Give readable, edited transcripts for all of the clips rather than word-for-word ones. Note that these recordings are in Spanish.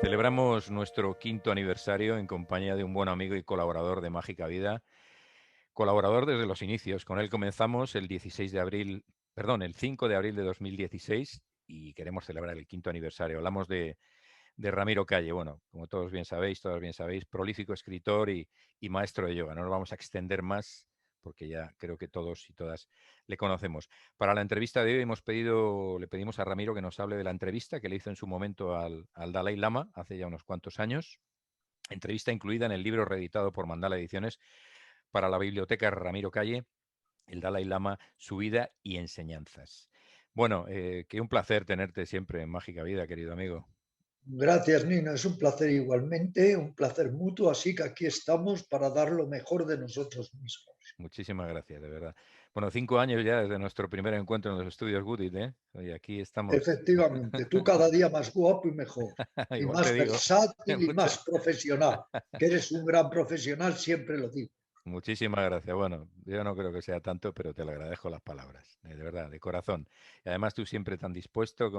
Celebramos nuestro 5.º aniversario en compañía de un buen amigo y colaborador de Mágica Vida, colaborador desde los inicios. Con él comenzamos el 16 de abril, perdón, el 5 de abril de 2016 y queremos celebrar el 5.º aniversario. Hablamos de Ramiro Calle. Bueno, como todos bien sabéis, todas bien sabéis, prolífico escritor y maestro de yoga. No nos vamos a extender más porque ya creo que todos y todas le conocemos. Para la entrevista de hoy le pedimos a Ramiro que nos hable de la entrevista que le hizo en su momento al Dalai Lama hace ya unos cuantos años. Entrevista incluida en el libro reeditado por Mandala Ediciones para la biblioteca Ramiro Calle, el Dalai Lama, su vida y enseñanzas. Bueno, que un placer tenerte siempre en Mágica Vida, querido amigo. Gracias, Nino. Es un placer igualmente, un placer mutuo, así que aquí estamos para dar lo mejor de nosotros mismos. Muchísimas gracias, de verdad. Bueno, 5 años ya desde nuestro primer encuentro en los estudios Goodit, ¿eh? Oye, aquí estamos. Efectivamente, tú cada día más guapo y mejor, y Igual te más digo. versátil y Muchas, más profesional, que eres un gran profesional, siempre lo digo. muchísimas gracias. Bueno, yo no creo que sea tanto, pero te lo agradezco las palabras, de verdad, de corazón. Y además tú siempre tan dispuesto,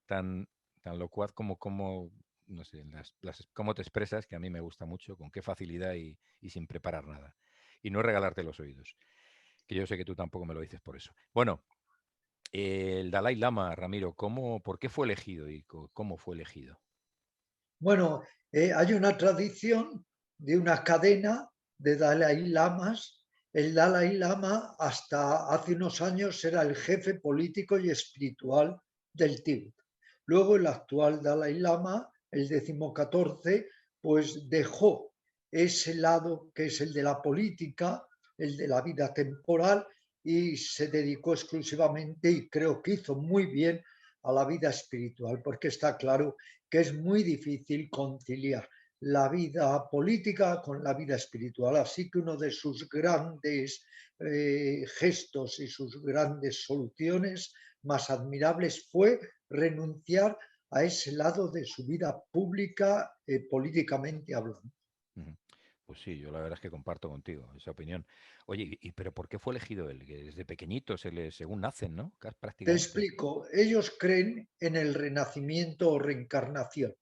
tan, tan locuaz como, no sé, cómo te expresas, que a mí me gusta mucho, con qué facilidad y sin preparar nada. Y no regalarte los oídos, que yo sé que tú tampoco me lo dices por eso. Bueno, el Dalai Lama, Ramiro, por qué fue elegido y cómo fue elegido? Bueno, hay una tradición de una cadena de Dalai Lamas. El Dalai Lama hasta hace unos años era el jefe político y espiritual del Tíbet. Luego el actual Dalai Lama, el 14º, pues dejó ese lado que es el de la política, el de la vida temporal, y se dedicó exclusivamente, y creo que hizo muy bien, a la vida espiritual, porque está claro que es muy difícil conciliar la vida política con la vida espiritual. Así que uno de sus grandes gestos y sus grandes soluciones más admirables fue renunciar a ese lado de su vida pública, políticamente hablando. Ujú. Pues sí, yo la verdad es que comparto contigo esa opinión. Oye, pero por qué fue elegido él? Que desde pequeñito según nacen, ¿no? Te Prácticamente. explico, ellos creen en el renacimiento o reencarnación.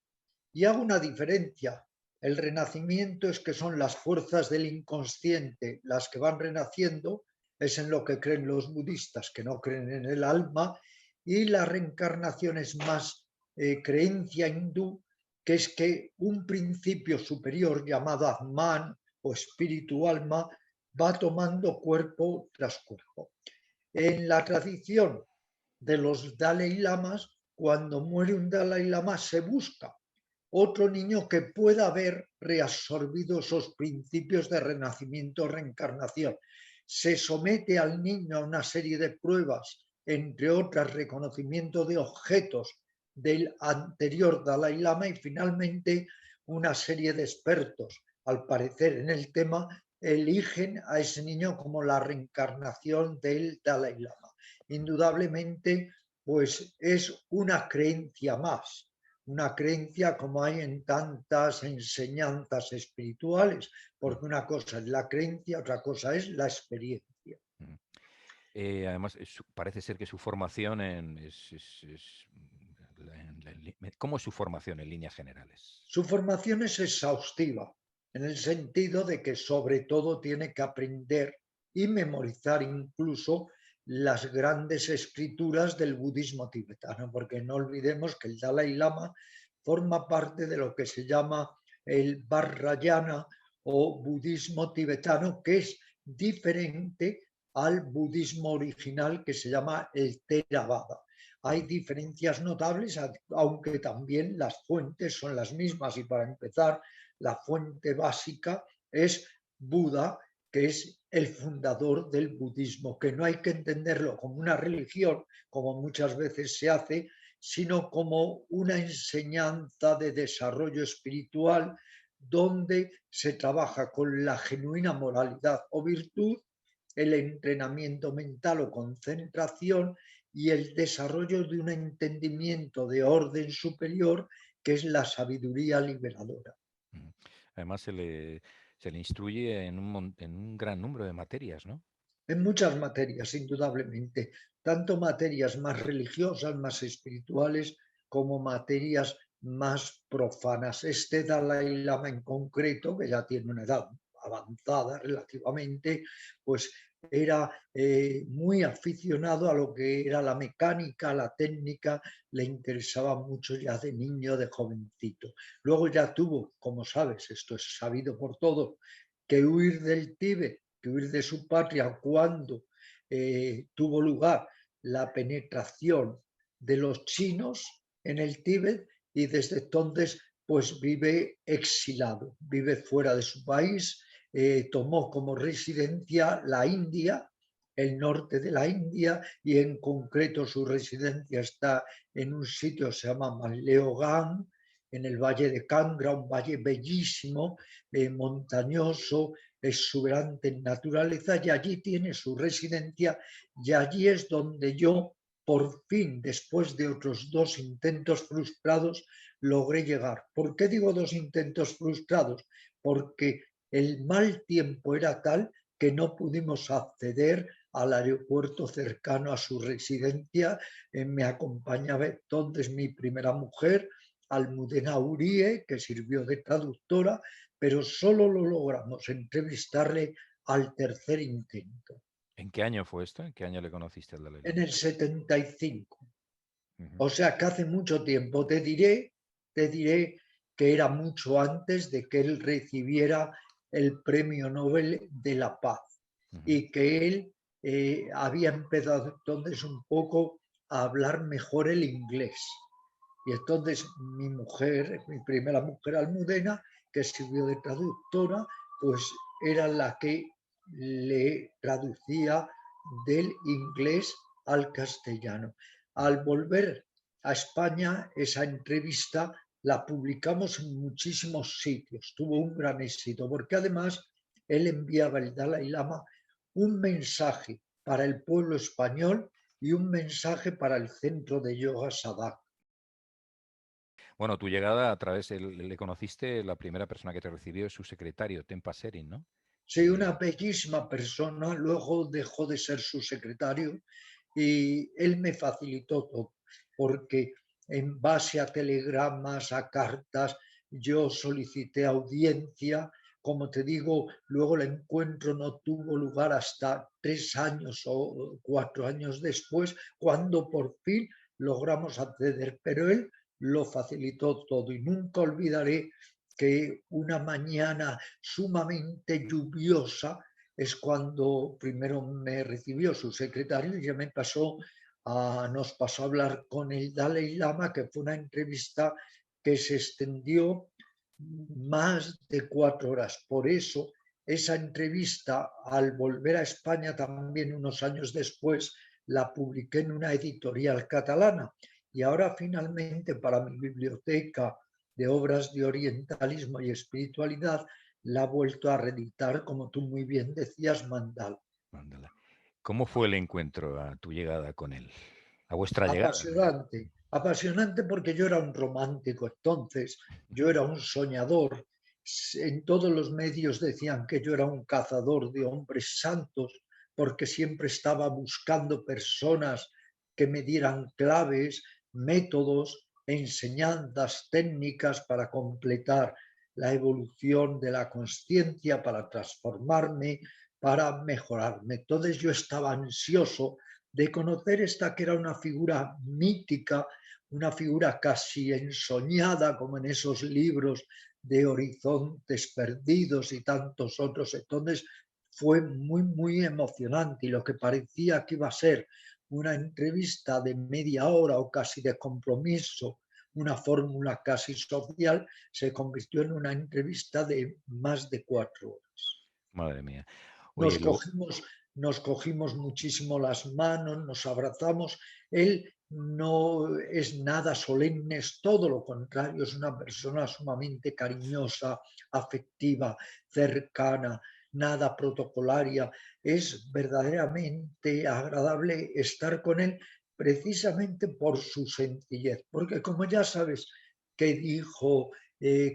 Y hago una diferencia. El renacimiento es que son las fuerzas del inconsciente las que van renaciendo, es en lo que creen los budistas, que no creen en el alma, y la reencarnación es más creencia hindú, que es que un principio superior llamado Atman o espíritu alma va tomando cuerpo tras cuerpo. En la tradición de los Dalai Lamas, cuando muere un Dalai Lama se busca otro niño que pueda haber reabsorbido esos principios de renacimiento o reencarnación. Se somete al niño a una serie de pruebas, entre otras reconocimiento de objetos del anterior Dalai Lama, y finalmente una serie de expertos, al parecer en el tema, eligen a ese niño como la reencarnación del Dalai Lama. Indudablemente, pues es una creencia más, una creencia como hay en tantas enseñanzas espirituales, Mm, porque una cosa es la creencia, otra cosa es la experiencia. mm. Además, parece ser que su formación ¿cómo es su formación en líneas generales? Su formación es exhaustiva, en el sentido de que sobre todo tiene que aprender y memorizar incluso las grandes escrituras del budismo tibetano, porque no olvidemos que el Dalai Lama forma parte de lo que se llama el Vajrayana o budismo tibetano, que es diferente al budismo original que se llama el Theravada. Hay diferencias notables, aunque también las fuentes son las mismas. Y para empezar, la fuente básica es Buda, que es el fundador del budismo, que no hay que entenderlo como una religión, como muchas veces se hace, sino como una enseñanza de desarrollo espiritual donde se trabaja con la genuina moralidad o virtud, el entrenamiento mental o concentración y el desarrollo de un entendimiento de orden superior que es la sabiduría liberadora. Mm. Además, se le instruye en un gran número de materias, ¿no? En muchas materias, indudablemente, tanto materias más religiosas, más espirituales, como materias más profanas. Este Dalai Lama en concreto, que ya tiene una edad avanzada relativamente, pues era muy aficionado a lo que era la mecánica, la técnica, le interesaba mucho ya de niño, de jovencito. Luego ya tuvo, como sabes, esto es sabido por todos, que huir del Tíbet, que huir de su patria cuando tuvo lugar la penetración de los chinos en el Tíbet, y desde entonces pues vive exilado, vive fuera de su país. Tomó como residencia la India, el norte de la India, y en concreto su residencia está en un sitio que se llama Maleogan, en el valle de Kangra, un valle bellísimo, montañoso, exuberante en naturaleza, y allí tiene su residencia, y allí es donde yo, por fin, después de otros 2 intentos frustrados, logré llegar. ¿Por qué digo 2 intentos frustrados? Porque el mal tiempo era tal que no pudimos acceder al aeropuerto cercano a su residencia. Me acompañaba entonces mi primera mujer, Almudena Urie, que sirvió de traductora, pero solo lo logramos entrevistarle al tercer intento, ¿En qué año fue esto? ¿En qué año le conociste al Dalai en Lama? el 75. Ujú. O sea que hace mucho tiempo. Te diré que era mucho antes de que él recibiera el Premio Nobel de la Paz, Ujú. y que él había empezado entonces un poco a hablar mejor el inglés. Y entonces mi mujer, mi primera mujer, Almudena, que sirvió de traductora, pues era la que le traducía del inglés al castellano. Al volver a España, esa entrevista la publicamos en muchísimos sitios, tuvo un gran éxito, porque además él enviaba, el Dalai Lama, un mensaje para el pueblo español y un mensaje para el centro de yoga Sadak. Bueno, tu llegada a través, le conociste, la primera persona que te recibió es su secretario, Tenpa Serin, ¿no? Sí, una bellísima persona, luego dejó de ser su secretario y él me facilitó todo, porque en base a telegramas, a cartas, yo solicité audiencia. Como te digo, luego el encuentro no tuvo lugar hasta 3 años o 4 años después, cuando por fin logramos acceder, pero él lo facilitó todo. Y nunca olvidaré que una mañana sumamente lluviosa es cuando primero me recibió su secretario y ya nos pasó a hablar con el Dalai Lama, que fue una entrevista que se extendió más de 4 horas. Por eso, esa entrevista, al volver a España también unos años después, la publiqué en una editorial catalana. Y ahora finalmente, para mi biblioteca de obras de orientalismo y espiritualidad, la ha vuelto a reeditar, como tú muy bien decías, Mandal. Ándala. ¿Cómo fue el encuentro, a tu llegada con él? A vuestra llegada. Apasionante, apasionante, porque yo era un romántico entonces, yo era un soñador. En todos los medios decían que yo era un cazador de hombres santos, porque siempre estaba buscando personas que me dieran claves, métodos, enseñanzas, técnicas para completar la evolución de la consciencia, para transformarme, para mejorarme. Entonces yo estaba ansioso de conocer esta, que era una figura mítica, una figura casi ensoñada, como en esos libros de Horizontes Perdidos y tantos otros. Entonces fue muy, muy emocionante, y lo que parecía que iba a ser una entrevista de media hora o casi de compromiso, una fórmula casi social, se convirtió en una entrevista de más de 4 horas. Madre mía. Nos Oye, luego, cogimos, nos cogimos muchísimo las manos, nos abrazamos. Él no es nada solemne, es todo lo contrario, es una persona sumamente cariñosa, afectiva, cercana, nada protocolaria. Es verdaderamente agradable estar con él, precisamente por su sencillez, porque como ya sabes que dijo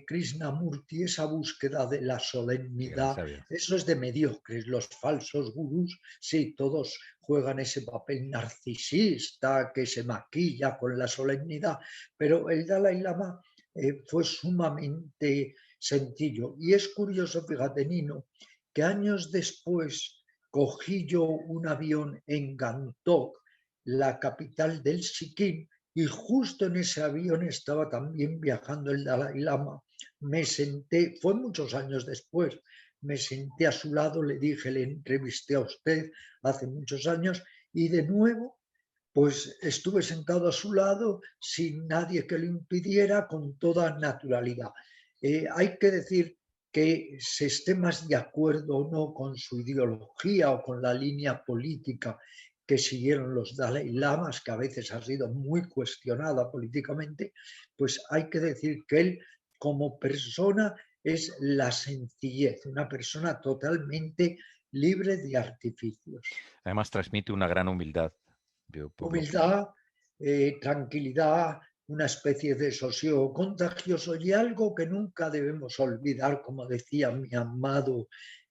Krishnamurti, esa búsqueda de la qué gran solemnidad, sabio. eso es de mediocres. Los falsos gurús, sí, todos juegan ese papel narcisista que se maquilla con la solemnidad, pero el Dalai Lama fue sumamente sencillo. Y es curioso, fíjate, Nino, que años después cogí yo un avión en Gangtok, la capital del Sikkim, y justo en ese avión estaba también viajando el Dalai Lama. Me senté, fue muchos años después, me senté a su lado, le dije, le entrevisté a usted hace muchos años, y de nuevo pues estuve sentado a su lado sin nadie que lo impidiera, con toda naturalidad. Hay que decir que se esté más de acuerdo o no con su ideología o con la línea política que siguieron los Dalai Lamas, que a veces ha sido muy cuestionada políticamente, pues hay que decir que él como persona es la sencillez, una persona totalmente libre de artificios. Además transmite una gran humildad, yo por lo que... Humildad, tranquilidad, una especie de sosiego contagioso y algo que nunca debemos olvidar, como decía mi amado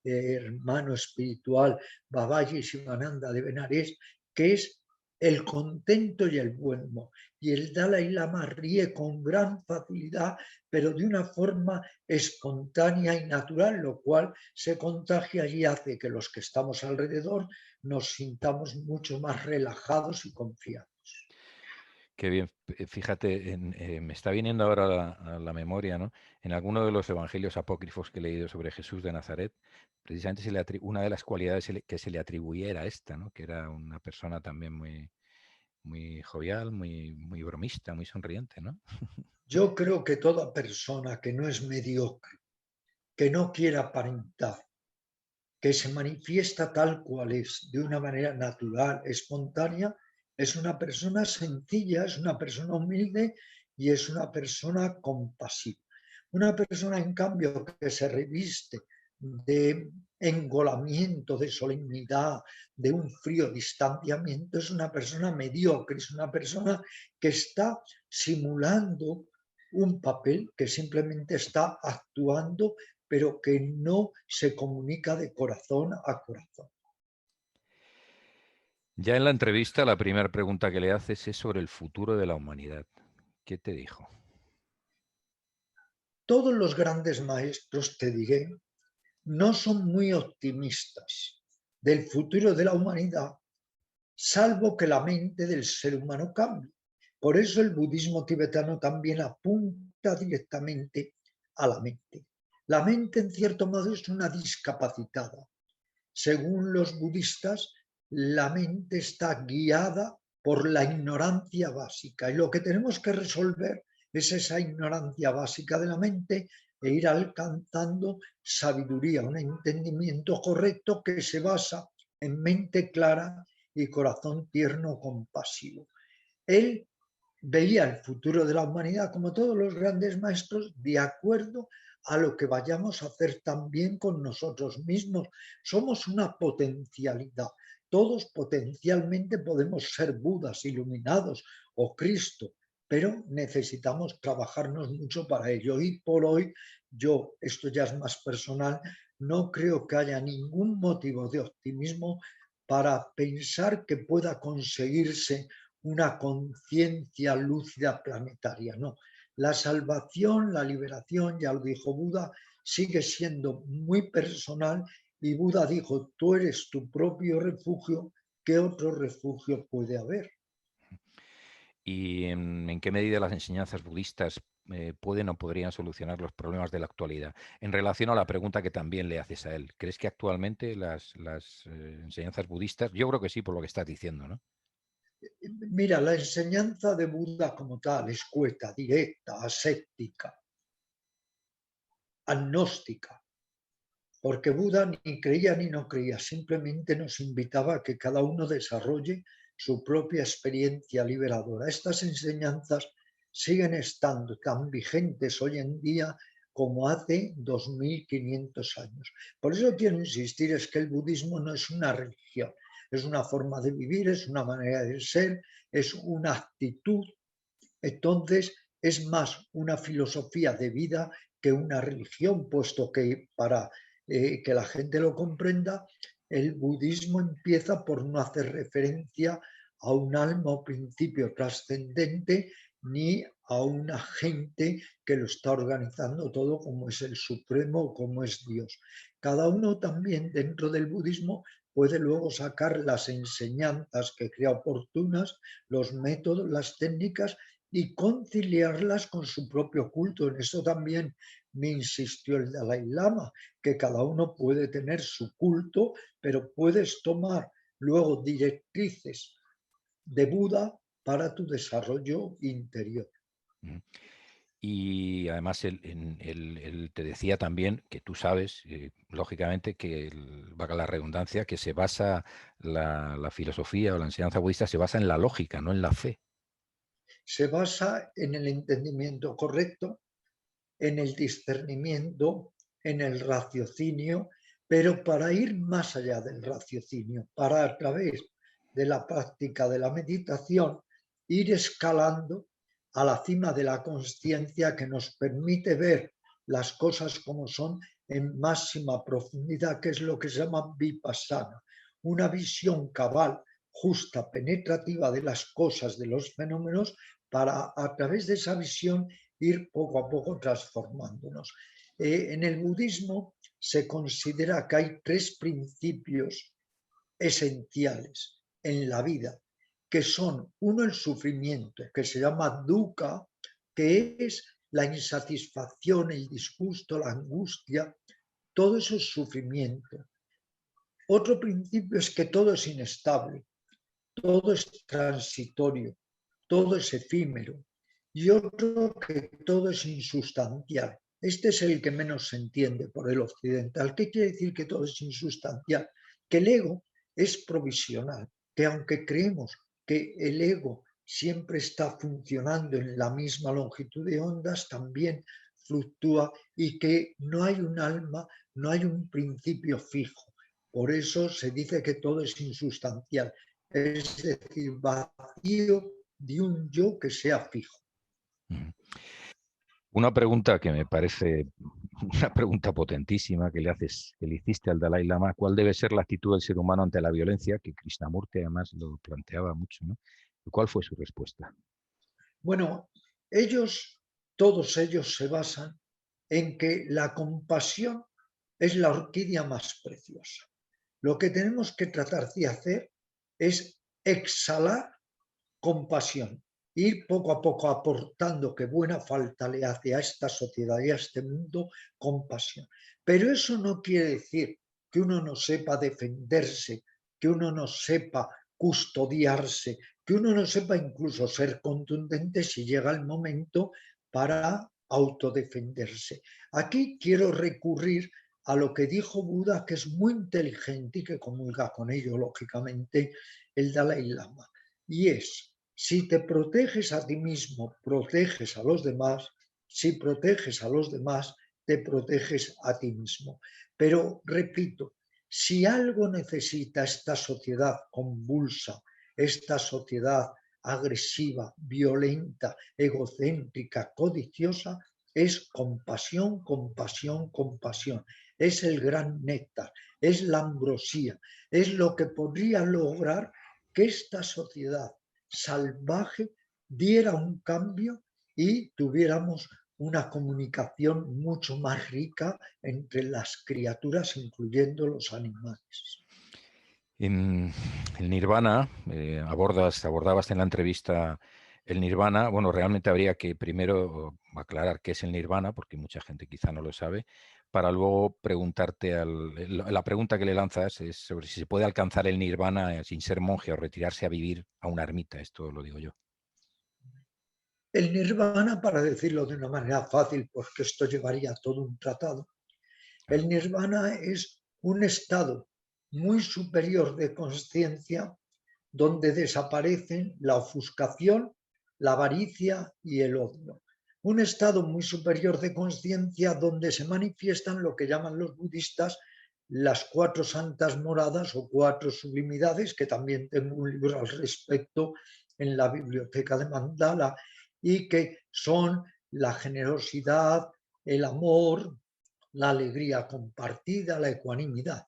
hermano espiritual Babaji Sivananda de Benares, que es el contento y el buen humor. Y el Dalai Lama ríe con gran facilidad, pero de una forma espontánea y natural, lo cual se contagia y hace que los que estamos alrededor nos sintamos mucho más relajados y confiados. Qué bien, fíjate, me está viniendo ahora a la memoria, ¿no? En alguno de los evangelios apócrifos que he leído sobre Jesús de Nazaret, precisamente una de las cualidades que se le atribuía era esta, ¿no? Que era una persona también muy, muy jovial, muy bromista, muy sonriente, ¿no? Yo creo que toda persona que no es mediocre, que no quiera aparentar, que se manifiesta tal cual es, de una manera natural, espontánea, es una persona sencilla, es una persona humilde y es una persona compasiva. Una persona, en cambio, que se reviste de engolamiento, de solemnidad, de un frío distanciamiento, es una persona mediocre, es una persona que está simulando un papel, que simplemente está actuando, pero que no se comunica de corazón a corazón. Ya en la entrevista, la primera pregunta que le haces es sobre el futuro de la humanidad. ¿Qué te dijo? Todos los grandes maestros, te diré, no son muy optimistas del futuro de la humanidad, salvo que la mente del ser humano cambie. Por eso el budismo tibetano también apunta directamente a la mente. La mente, en cierto modo, es una discapacitada. Según los budistas, la mente está guiada por la ignorancia básica y lo que tenemos que resolver es esa ignorancia básica de la mente e ir alcanzando sabiduría, un entendimiento correcto que se basa en mente clara y corazón tierno compasivo. Él veía el futuro de la humanidad, como todos los grandes maestros, de acuerdo a lo que vayamos a hacer también con nosotros mismos. Somos una potencialidad. Todos potencialmente podemos ser Budas iluminados o Cristo, pero necesitamos trabajarnos mucho para ello. Y por hoy, yo, esto ya es más personal, no creo que haya ningún motivo de optimismo para pensar que pueda conseguirse una conciencia lúcida planetaria, no. La salvación, la liberación, ya lo dijo Buda, sigue siendo muy personal y Buda dijo, tú eres tu propio refugio, ¿qué otro refugio puede haber? ¿Y en qué medida las enseñanzas budistas pueden o podrían solucionar los problemas de la actualidad? En relación a la pregunta que también le haces a él, ¿crees que actualmente las enseñanzas budistas, yo creo que sí, por lo que estás diciendo, ¿no? Mira, la enseñanza de Buda como tal, escueta, directa, aséptica, agnóstica, porque Buda ni creía ni no creía, simplemente nos invitaba a que cada uno desarrolle su propia experiencia liberadora. Estas enseñanzas siguen estando tan vigentes hoy en día como hace 2500 años. Por eso quiero insistir, es que el budismo no es una religión, es una forma de vivir, es una manera de ser, es una actitud. Entonces, es más una filosofía de vida que una religión, puesto que para que la gente lo comprenda, el budismo empieza por no hacer referencia a un alma o principio trascendente ni a un agente que lo está organizando todo, como es el Supremo, como es Dios. Cada uno también dentro del budismo puede luego sacar las enseñanzas que crea oportunas, los métodos, las técnicas, y conciliarlas con su propio culto. En eso también me insistió el Dalai Lama, que cada uno puede tener su culto, pero puedes tomar luego directrices de Buda para tu desarrollo interior. Mm. Y además él te decía también que tú sabes, lógicamente, que valga la redundancia, que se basa la filosofía o la enseñanza budista se basa en la lógica, no en la fe. Se basa en el entendimiento correcto, en el discernimiento, en el raciocinio, pero para ir más allá del raciocinio, para a través de la práctica de la meditación ir escalando a la cima de la consciencia que nos permite ver las cosas como son en máxima profundidad, que es lo que se llama vipassana, una visión cabal, justa, penetrativa de las cosas, de los fenómenos, para a través de esa visión ir poco a poco transformándonos. En el budismo se considera que hay tres principios esenciales en la vida, que son, uno, el sufrimiento, que se llama dukkha, que es la insatisfacción, el disgusto, la angustia, todo eso es sufrimiento. Otro principio es que todo es inestable, todo es transitorio, todo es efímero, y otro que todo es insustancial. Este es el que menos se entiende por el occidental. ¿Qué quiere decir que todo es insustancial? Que el ego es provisional, que aunque creemos que el ego siempre está funcionando en la misma longitud de ondas, también fluctúa y que no hay un alma, no hay un principio fijo. Por eso se dice que todo es insustancial, es decir, vacío de un yo que sea fijo. Una pregunta que me parece una pregunta potentísima que le hiciste al Dalai Lama, ¿cuál debe ser la actitud del ser humano ante la violencia? Que Krishnamurti además lo planteaba mucho, ¿no? ¿Cuál fue su respuesta? Bueno, todos ellos se basan en que la compasión es la orquídea más preciosa. Lo que tenemos que tratar de hacer es exhalar compasión, ir poco a poco aportando, que buena falta le hace a esta sociedad y a este mundo, compasión. Pero eso no quiere decir que uno no sepa defenderse, que uno no sepa custodiarse, que uno no sepa incluso ser contundente si llega el momento para autodefenderse. Aquí quiero recurrir a lo que dijo Buda, que es muy inteligente y que comulga con ello, lógicamente, el Dalai Lama. Y es, si te proteges a ti mismo, proteges a los demás. Si proteges a los demás, te proteges a ti mismo. Pero, repito, si algo necesita esta sociedad convulsa, esta sociedad agresiva, violenta, egocéntrica, codiciosa, es compasión, compasión, compasión. Es el gran néctar, es la ambrosía, es lo que podría lograr que esta sociedad salvaje diera un cambio y tuviéramos una comunicación mucho más rica entre las criaturas, incluyendo los animales. En el Nirvana, abordabas en la entrevista el Nirvana. Bueno, realmente habría que primero aclarar qué es el Nirvana, porque mucha gente quizá no lo sabe, para luego preguntarte, la pregunta que le lanzas es sobre si se puede alcanzar el Nirvana sin ser monje o retirarse a vivir a una ermita. Esto lo digo yo. El nirvana, para decirlo de una manera fácil, porque esto llevaría todo un tratado, el nirvana es un estado muy superior de conciencia donde desaparecen la ofuscación, la avaricia y el odio. Un estado muy superior de conciencia donde se manifiestan lo que llaman los budistas las cuatro santas moradas o cuatro sublimidades, que también tengo un libro al respecto en la biblioteca de Mandala, y que son la generosidad, el amor, la alegría compartida, la ecuanimidad.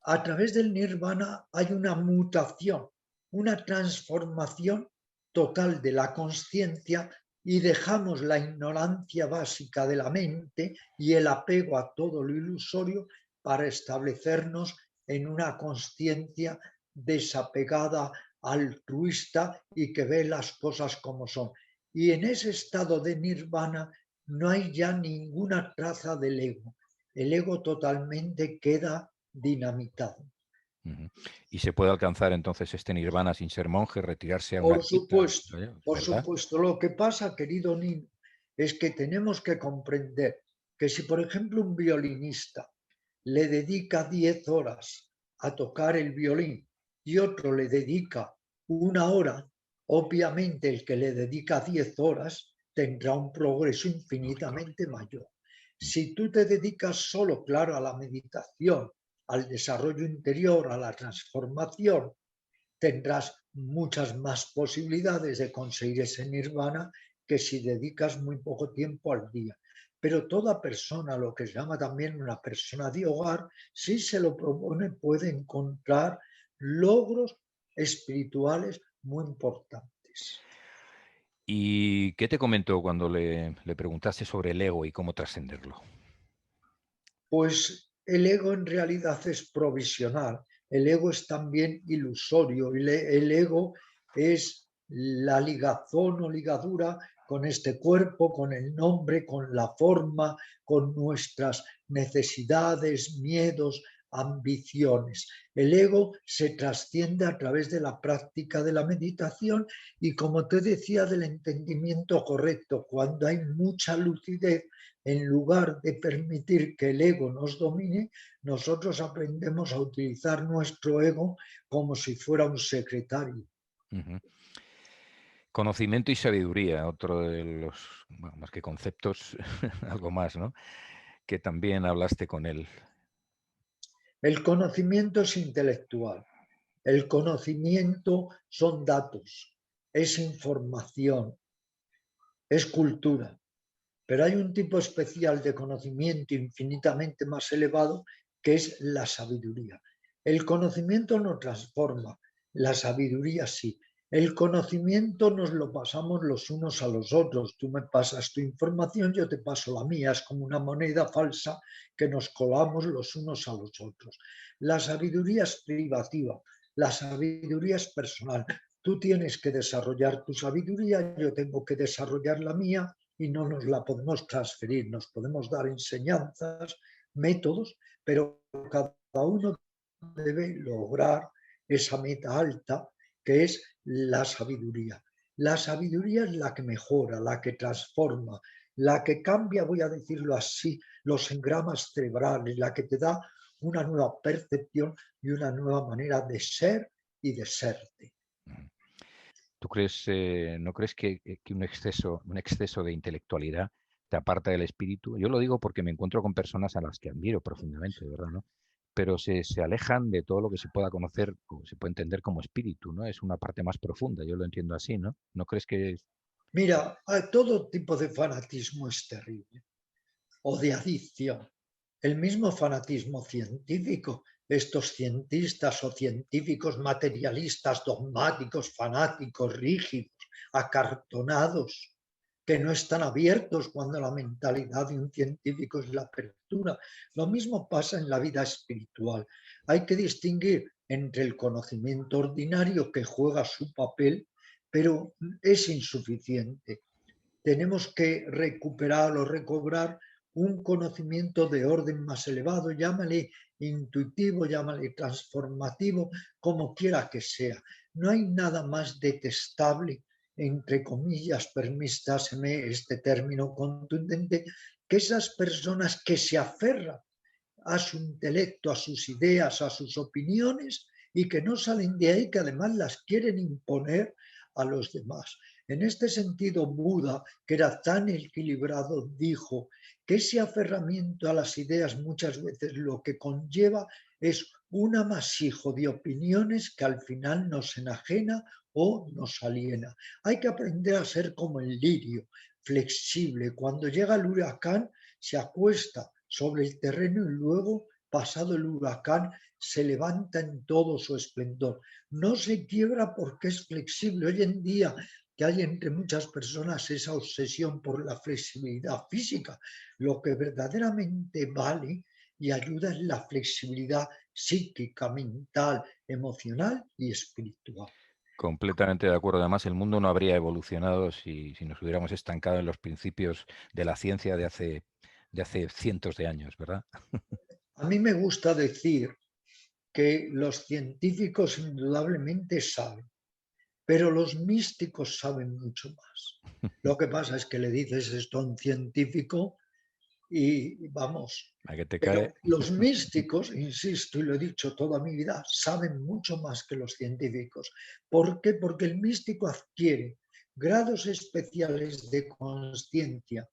A través del nirvana hay una mutación, una transformación total de la conciencia y dejamos la ignorancia básica de la mente y el apego a todo lo ilusorio para establecernos en una consciencia desapegada, altruista y que ve las cosas como son. Y en ese estado de nirvana no hay ya ninguna traza del ego. El ego totalmente queda dinamitado. Ujú. ¿Y se puede alcanzar entonces este nirvana sin ser monje, retirarse a una Por ermita, supuesto, por verdad? supuesto. Lo que pasa, querido Nino, es que tenemos que comprender que si, por ejemplo, un violinista le dedica 10 horas a tocar el violín y otro le dedica 1 hora, obviamente el que le dedica 10 horas tendrá un progreso Lógico. infinitamente mayor. Mm. Si tú te dedicas solo, claro, a la meditación, al desarrollo interior, a la transformación, tendrás muchas más posibilidades de conseguir ese nirvana que si dedicas muy poco tiempo al día. Pero toda persona, lo que se llama también una persona de hogar, si se lo propone, puede encontrar logros espirituales muy importantes. ¿Y qué te comentó cuando le preguntaste sobre el ego y cómo trascenderlo? Pues el ego en realidad es provisional, el ego es también ilusorio, el ego es la ligazón o ligadura con este cuerpo, con el nombre, con la forma, con nuestras necesidades, miedos, ambiciones. El ego se trasciende a través de la práctica de la meditación y, como te decía, del entendimiento correcto. Cuando hay mucha lucidez, en lugar de permitir que el ego nos domine, nosotros aprendemos a utilizar nuestro ego como si fuera un secretario. Ujú. Conocimiento y sabiduría, otro de los, bueno, más que conceptos, algo más, ¿no? Que también hablaste con él. El conocimiento es intelectual, el conocimiento son datos, es información, es cultura. Pero hay un tipo especial de conocimiento infinitamente más elevado que es la sabiduría. El conocimiento no transforma, la sabiduría sí. El conocimiento nos lo pasamos los unos a los otros. Tú me pasas tu información, yo te paso la mía. Es como una moneda falsa que nos colamos los unos a los otros. La sabiduría es privativa, la sabiduría es personal. Tú tienes que desarrollar tu sabiduría, yo tengo que desarrollar la mía y no nos la podemos transferir. Nos podemos dar enseñanzas, métodos, pero cada uno debe lograr esa meta alta que es la sabiduría. La sabiduría es la que mejora, la que transforma, la que cambia, voy a decirlo así, los engramas cerebrales, la que te da una nueva percepción y una nueva manera de ser y de serte. Ujú. ¿Tú crees, no crees que un exceso de intelectualidad te aparta del espíritu? Yo lo digo porque me encuentro con personas a las que admiro profundamente, de verdad, ¿no? Pero se alejan de todo lo que se pueda conocer o se puede entender como espíritu, ¿no? Es una parte más profunda, yo lo entiendo así, ¿no? ¿No crees que... Mira, todo tipo de fanatismo es terrible o de adicción. El mismo fanatismo científico, estos cientistas o científicos materialistas, dogmáticos, fanáticos, rígidos, acartonados, que no están abiertos cuando la mentalidad de un científico es la apertura. Lo mismo pasa en la vida espiritual. Hay que distinguir entre el conocimiento ordinario que juega su papel, pero es insuficiente. Tenemos que recuperar o recobrar un conocimiento de orden más elevado, llámale intuitivo, llámale transformativo, como quiera que sea. No hay nada más detestable, entre comillas, permítaseme este término contundente, que esas personas que se aferran a su intelecto, a sus ideas, a sus opiniones y que no salen de ahí, que además las quieren imponer a los demás. En este sentido, Buda, que era tan equilibrado, dijo que ese aferramiento a las ideas muchas veces lo que conlleva es un amasijo de opiniones que al final nos enajena o nos aliena. Hay que aprender a ser como el lirio, flexible. Cuando llega el huracán, se acuesta sobre el terreno y luego, pasado el huracán, se levanta en todo su esplendor. No se quiebra porque es flexible. Hoy en día que hay entre muchas personas esa obsesión por la flexibilidad física. Lo que verdaderamente vale y ayuda es la flexibilidad psíquica, mental, emocional y espiritual. Completamente de acuerdo. Además, el mundo no habría evolucionado si nos hubiéramos estancado en los principios de la ciencia de hace cientos de años, ¿verdad? A mí me gusta decir que los científicos indudablemente saben, pero los místicos saben mucho más. Lo que pasa es que le dices esto a un científico y vamos, ¿A que te cae? pero los místicos, insisto y lo he dicho toda mi vida, saben mucho más que los científicos. ¿Por qué? Porque el místico adquiere grados especiales de conciencia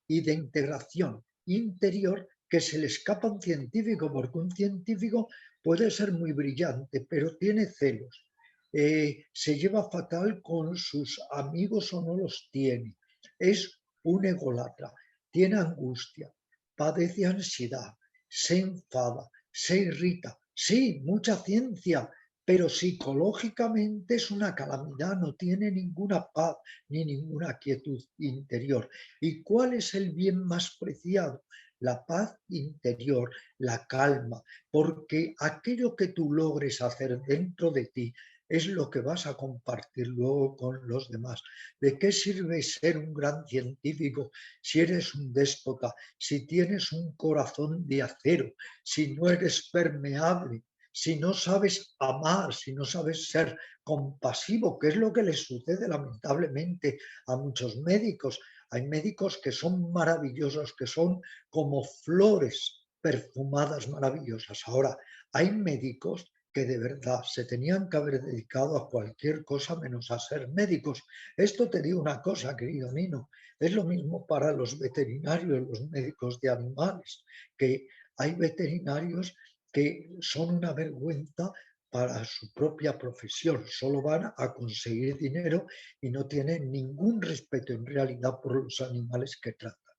y de integración interior que se le escapa a un científico, porque un científico puede ser muy brillante, pero tiene celos, se lleva fatal con sus amigos o no los tiene, es un ególatra, tiene angustia, padece ansiedad, se enfada, se irrita. Sí, mucha ciencia, pero psicológicamente es una calamidad, no tiene ninguna paz ni ninguna quietud interior. ¿Y cuál es el bien más preciado? La paz interior, la calma, porque aquello que tú logres hacer dentro de ti es lo que vas a compartir luego con los demás. ¿De qué sirve ser un gran científico si eres un déspota, si tienes un corazón de acero, si no eres permeable, si no sabes amar, si no sabes ser compasivo, que es lo que les sucede lamentablemente a muchos médicos? Hay médicos que son maravillosos, que son como flores perfumadas maravillosas. Ahora, hay médicos que de verdad se tenían que haber dedicado a cualquier cosa menos a ser médicos. Esto te digo una cosa, querido Nino, es lo mismo para los veterinarios, los médicos de animales, que hay veterinarios que son una vergüenza para su propia profesión, solo van a conseguir dinero y no tienen ningún respeto en realidad por los animales que tratan.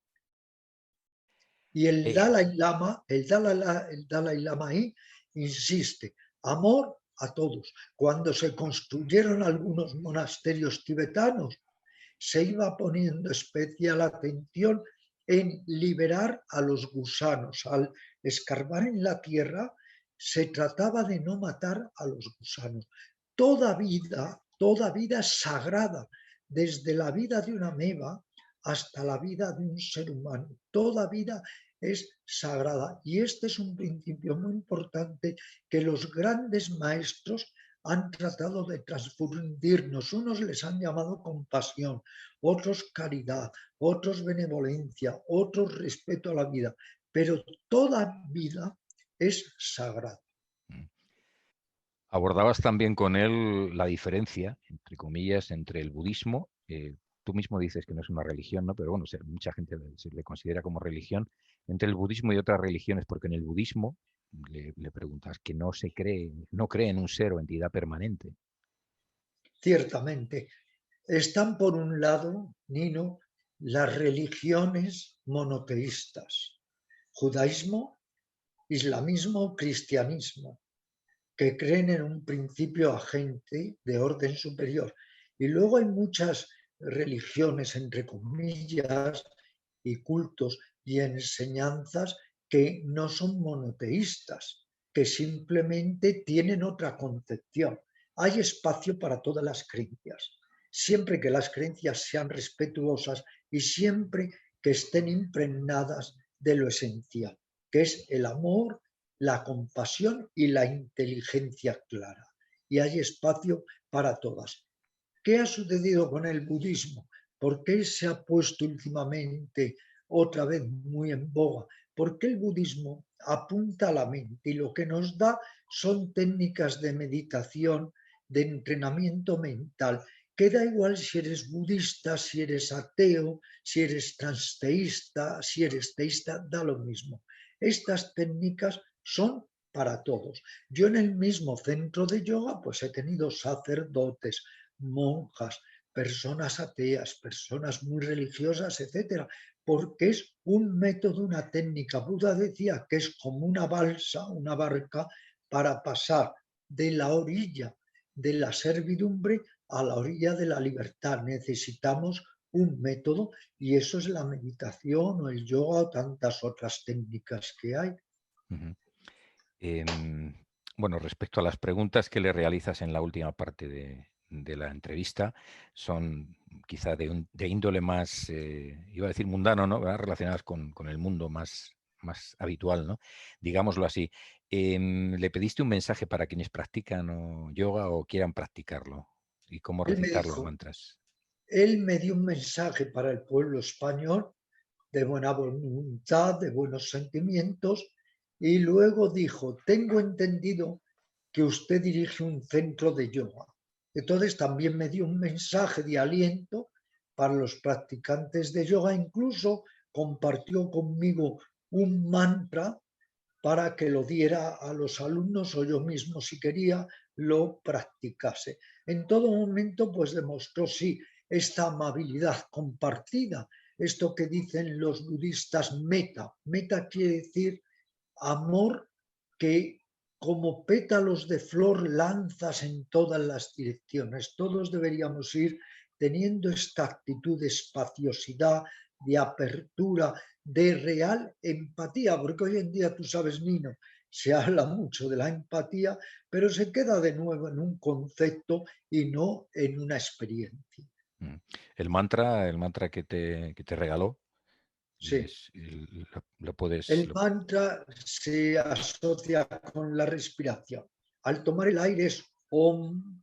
Y el Eh, Dalai Lama, el Dalai Lama ahí insiste, amor a todos. Cuando se construyeron algunos monasterios tibetanos, se iba poniendo especial atención en liberar a los gusanos. Al escarbar en la tierra, se trataba de no matar a los gusanos. Toda vida es sagrada, desde la vida de una ameba hasta la vida de un ser humano. Toda vida es sagrada. Y este es un principio muy importante que los grandes maestros han tratado de transfundirnos. Unos les han llamado compasión, otros caridad, otros benevolencia, otros respeto a la vida. Pero toda vida es sagrada. Abordabas también con él la diferencia, entre comillas, entre el budismo. Tú mismo dices que no es una religión, ¿no? Pero bueno, mucha gente se le considera como religión, entre el budismo y otras religiones, porque en el budismo le preguntas que no se cree, no cree en un ser o entidad permanente. Ciertamente, están por un lado, Nino, las religiones monoteístas, judaísmo, islamismo, cristianismo, que creen en un principio agente de orden superior. Y luego hay muchas religiones, entre comillas, y cultos y enseñanzas que no son monoteístas, que simplemente tienen otra concepción. Hay espacio para todas las creencias, siempre que las creencias sean respetuosas y siempre que estén impregnadas de lo esencial, que es el amor, la compasión y la inteligencia clara. Y hay espacio para todas. ¿Qué ha sucedido con el budismo? ¿Por qué se ha puesto últimamente otra vez muy en boga? Porque el budismo apunta a la mente y lo que nos da son técnicas de meditación, de entrenamiento mental, que da igual si eres budista, si eres ateo, si eres transteísta, si eres teísta, da lo mismo. Estas técnicas son para todos. Yo en el mismo centro de yoga pues he tenido sacerdotes, monjas, personas ateas, personas muy religiosas, etcétera, porque es un método, una técnica. Buda decía que es como una balsa, una barca, para pasar de la orilla de la servidumbre a la orilla de la libertad. Necesitamos un método y eso es la meditación o el yoga o tantas otras técnicas que hay. Ujú. Bueno, respecto a las preguntas que le realizas en la última parte de la entrevista, son quizá de índole más, iba a decir mundano, ¿no? ¿Verdad? Relacionadas con el mundo más habitual, ¿no? Digámoslo así. ¿Le pediste un mensaje para quienes practican yoga o quieran practicarlo? ¿Y cómo Él me recitar los dijo, mantras? él me dio un mensaje para el pueblo español de buena voluntad, de buenos sentimientos, y luego dijo, tengo entendido que usted dirige un centro de yoga. Entonces también me dio un mensaje de aliento para los practicantes de yoga, incluso compartió conmigo un mantra para que lo diera a los alumnos o yo mismo, si quería, lo practicase. En todo momento, pues demostró, sí, esta amabilidad compartida, esto que dicen los budistas metta. Metta quiere decir amor que como pétalos de flor lanzas en todas las direcciones. Todos deberíamos ir teniendo esta actitud de espaciosidad, de apertura, de real empatía, porque hoy en día, tú sabes, Nino, se habla mucho de la empatía, pero se queda de nuevo en un concepto y no en una experiencia. Mm. El mantra que te regaló, Sí. lo puedes... El mantra se asocia con la respiración. Al tomar el aire es Om,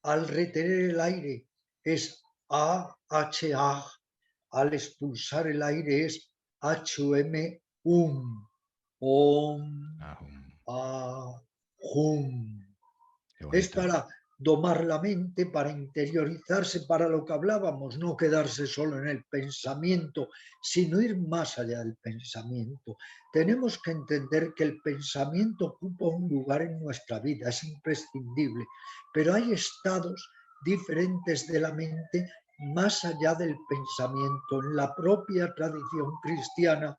al retener el aire es A, H, A, al expulsar el aire es H, M, Om, Ah, A, Hum. qué Es bonito. para domar la mente, para interiorizarse, para lo que hablábamos, no quedarse solo en el pensamiento, sino ir más allá del pensamiento. Tenemos que entender que el pensamiento ocupa un lugar en nuestra vida, es imprescindible, pero hay estados diferentes de la mente más allá del pensamiento. En la propia tradición cristiana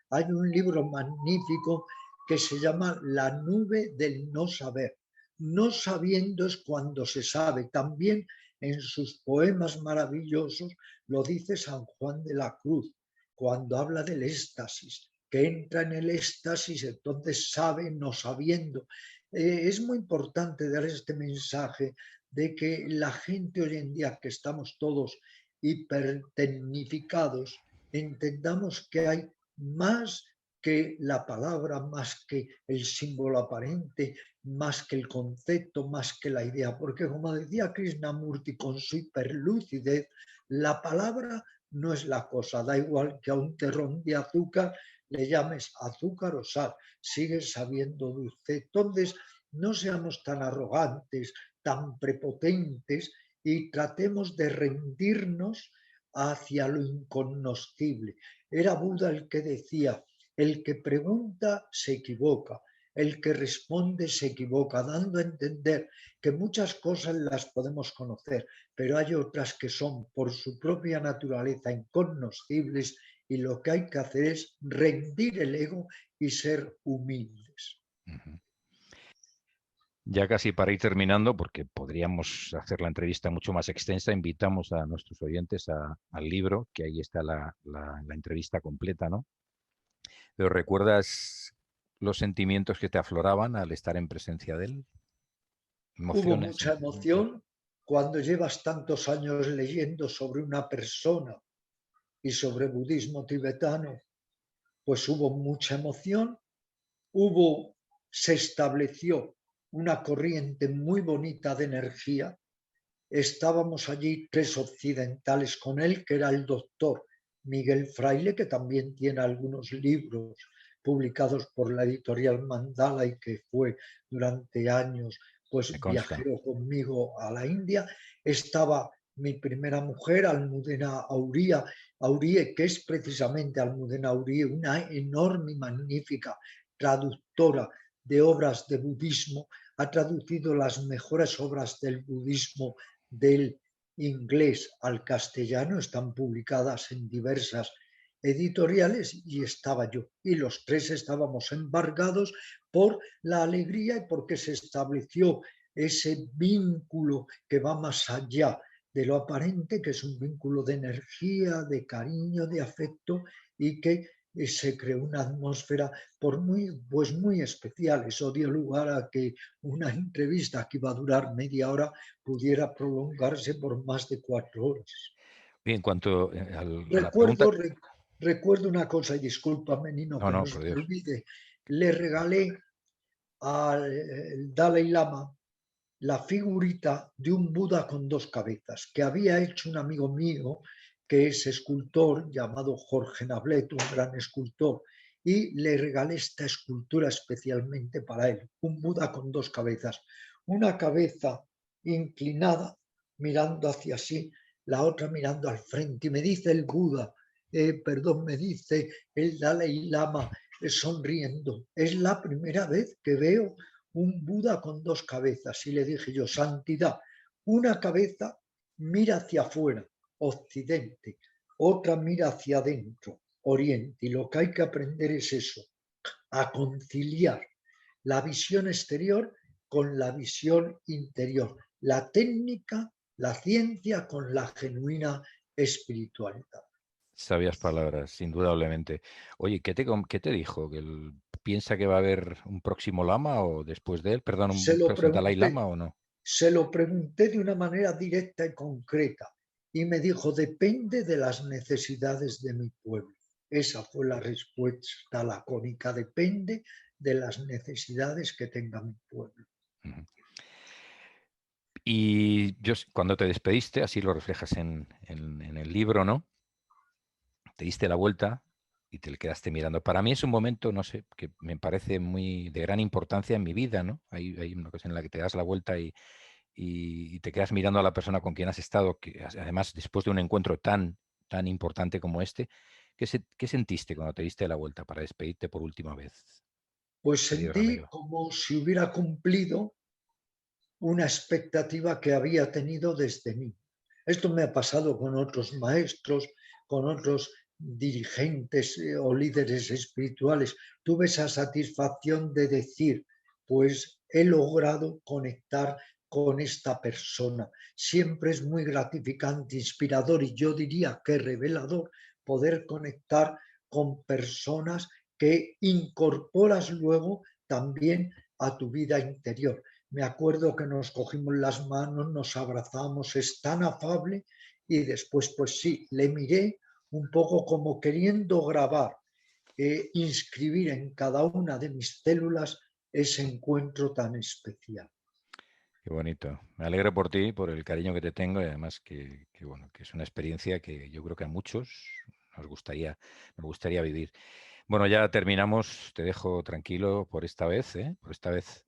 hay un libro magnífico que se llama La nube del no saber. No sabiendo es cuando se sabe. También en sus poemas maravillosos lo dice San Juan de la Cruz, cuando habla del éxtasis, que entra en el éxtasis, entonces sabe no sabiendo. Es muy importante dar este mensaje de que la gente hoy en día, que estamos todos hipertecnificados, entendamos que hay más que la palabra, más que el símbolo aparente, más que el concepto, más que la idea, porque como decía Krishnamurti con su hiperlucidez, la palabra no es la cosa, da igual que a un terrón de azúcar le llames azúcar o sal, sigue sabiendo dulce. Entonces, no seamos tan arrogantes, tan prepotentes y tratemos de rendirnos hacia lo incognoscible. Era Buda el que decía, el que pregunta se equivoca, el que responde se equivoca, dando a entender que muchas cosas las podemos conocer, pero hay otras que son por su propia naturaleza incognoscibles y lo que hay que hacer es rendir el ego y ser humildes. Ujú. Ya casi para ir terminando, porque podríamos hacer la entrevista mucho más extensa, invitamos a nuestros oyentes al libro, que ahí está la entrevista completa, ¿no? Pero ¿recuerdas los sentimientos que te afloraban al estar en presencia de él? Hubo Emociones, mucha sentimientos. emoción cuando llevas tantos años leyendo sobre una persona y sobre budismo tibetano, pues hubo mucha emoción, se estableció una corriente muy bonita de energía. Estábamos allí 3 occidentales con él, que era el doctor Miguel Fraile, que también tiene algunos libros publicados por la editorial Mandala y que fue durante años Me pues consta. viajero conmigo a la India. Estaba mi primera mujer, Almudena Aurie, que es precisamente Almudena Aurie, una enorme y magnífica traductora de obras de budismo, ha traducido las mejores obras del budismo del inglés al castellano, están publicadas en diversas editoriales y estaba yo. Y los 3 estábamos embargados por la alegría y porque se estableció ese vínculo que va más allá de lo aparente, que es un vínculo de energía, de cariño, de afecto, y que se creó una atmósfera pues muy especial. Eso dio lugar a que una entrevista que iba a durar media hora pudiera prolongarse por más de 4 horas. Bien, en cuanto a la Recuerdo, pregunta... recuerdo una cosa, y discúlpame, Nino, No, que no, no se por me Dios. olvide. Le regalé al Dalai Lama la figurita de un Buda con 2 cabezas que había hecho un amigo mío que es escultor llamado Jorge Nablet, un gran escultor, y le regalé esta escultura especialmente para él, un Buda con 2 cabezas, una cabeza inclinada mirando hacia sí, la otra mirando al frente, y me dice el Buda, perdón, me dice el Dalai Lama sonriendo, es la primera vez que veo un Buda con 2 cabezas. Y le dije yo, santidad, una cabeza mira hacia afuera, occidente, otra mira hacia adentro, oriente. Y lo que hay que aprender es eso, a conciliar la visión exterior con la visión interior, la técnica, la ciencia con la genuina espiritualidad. Sabias palabras, indudablemente. Oye, qué te dijo? ¿Piensa que va a haber un próximo lama o después de él? Perdón, Se un lo próximo Dalai pregunté, Lama o no? Se lo pregunté de una manera directa y concreta y me dijo, depende de las necesidades de mi pueblo. Esa fue la respuesta lacónica, depende de las necesidades que tenga mi pueblo. Ujú. Y cuando te despediste, así lo reflejas en el libro, ¿no? Te diste la vuelta y te le quedaste mirando. Para mí es un momento, no sé, que me parece muy de gran importancia en mi vida, ¿no? Hay una cosa en la que te das la vuelta y te quedas mirando a la persona con quien has estado, que además después de un encuentro tan importante como este, ¿qué sentiste cuando te diste la vuelta para despedirte por última vez, Pues querido sentí Ramiro? como si hubiera cumplido una expectativa que había tenido desde mí. Esto me ha pasado con otros maestros, con otros dirigentes o líderes espirituales. Tuve esa satisfacción de decir, pues he logrado conectar con esta persona. Siempre es muy gratificante, inspirador y yo diría que revelador poder conectar con personas que incorporas luego también a tu vida interior. Me acuerdo que nos cogimos las manos, nos abrazamos, es tan afable y después, pues sí, le miré un poco como queriendo grabar, inscribir en cada una de mis células ese encuentro tan especial. Qué bonito. Me alegro por ti, por el cariño que te tengo y además bueno, que es una experiencia que yo creo que a muchos nos gustaría vivir. Bueno, ya terminamos. Te dejo tranquilo por esta vez, ¿eh? Por esta vez.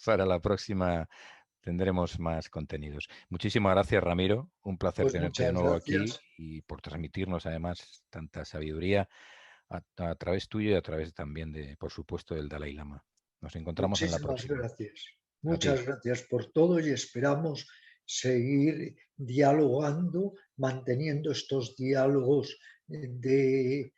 Para la próxima tendremos más contenidos. Muchísimas gracias, Ramiro. Un placer Pues tenerte de muchas nuevo aquí gracias. y por transmitirnos además tanta sabiduría a través tuyo y a través también de, por supuesto, del Dalai Lama. Nos encontramos en la Muchísimas próxima. gracias. A ti. Muchas gracias por todo y esperamos seguir dialogando, manteniendo estos diálogos de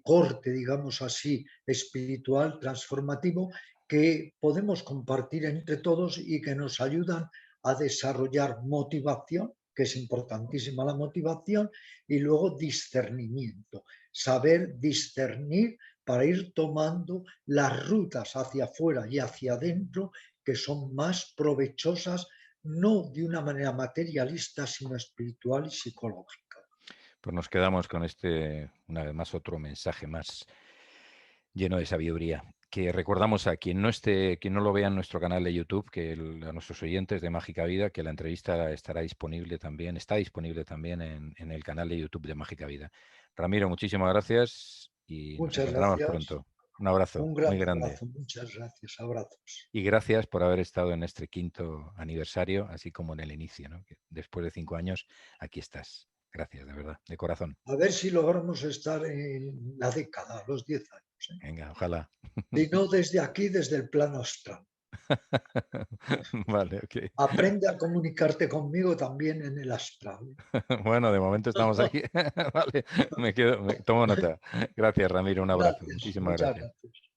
corte, digamos así, espiritual, transformativo, que podemos compartir entre todos y que nos ayudan a desarrollar motivación, que es importantísima la motivación, y luego discernimiento, saber discernir para ir tomando las rutas hacia afuera y hacia adentro que son más provechosas, no de una manera materialista, sino espiritual y psicológica. Pues nos quedamos con una vez más, otro mensaje más lleno de sabiduría. Que recordamos a quien no esté, quien no lo vea en nuestro canal de YouTube, a nuestros oyentes de Mágica Vida, que la entrevista estará disponible también, está disponible también en el canal de YouTube de Mágica Vida. Ramiro, muchísimas gracias y nos Muchas encontramos gracias. pronto. Un abrazo Un gran muy grande. abrazo. Muchas gracias. Abrazos. Y gracias por haber estado en este 5.º aniversario, así como en el inicio, ¿no? Que después de 5 años, aquí estás. Gracias, de verdad, de corazón. A ver si logramos estar en la década, a los 10 años. Venga, ojalá. Si no, desde aquí, desde el plano astral. Vale, ok. Aprende a comunicarte conmigo también en el astral. Bueno, de momento estamos aquí. Vale, tomo nota. Gracias, Ramiro, un abrazo. Gracias, Muchísimas muchas gracias. gracias.